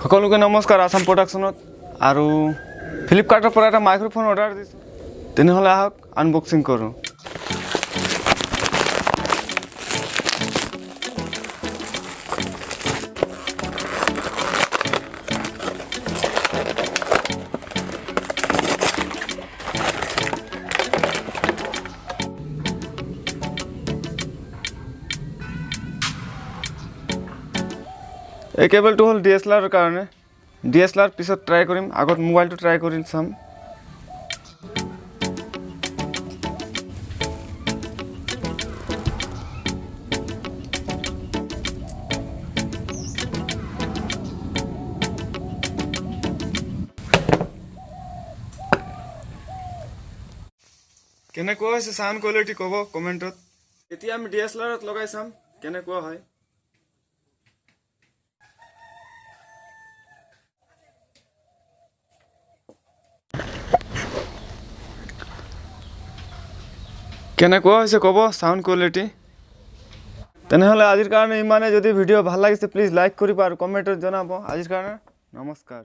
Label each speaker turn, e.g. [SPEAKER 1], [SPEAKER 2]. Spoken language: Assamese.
[SPEAKER 1] সকলোকে নমস্কাৰ আসাম প্ৰডাকশ্যনত আৰু ফ্লিপকাৰ্টৰ পৰা এটা মাইক্ৰফোন অৰ্ডাৰ দিছোঁ তেনেহ'লে আহক আনবক্সিং কৰোঁ এই কেবলটো হ'ল DSLR কাৰণে DSLR পিছত ট্ৰাই কৰিম আগত মোবাইলটো ট্ৰাই কৰি চাম কেনেকুৱা হৈছে সাউন্ড কোৱালিটি ক'ব কমেণ্টত এতিয়া আমি DSLRত লগাই চাম কেনেকুৱা হয় কেনেকুৱা হৈছে ক'ব সাউন্ড কোৱালিটি তেনেহ'লে আজিৰ কাৰণে ইমানে যদি ভিডিঅ' ভাল লাগিছে প্লিজ লাইক কৰিব আৰু কমেণ্টত জনাব আজিৰ কাৰণে নমস্কাৰ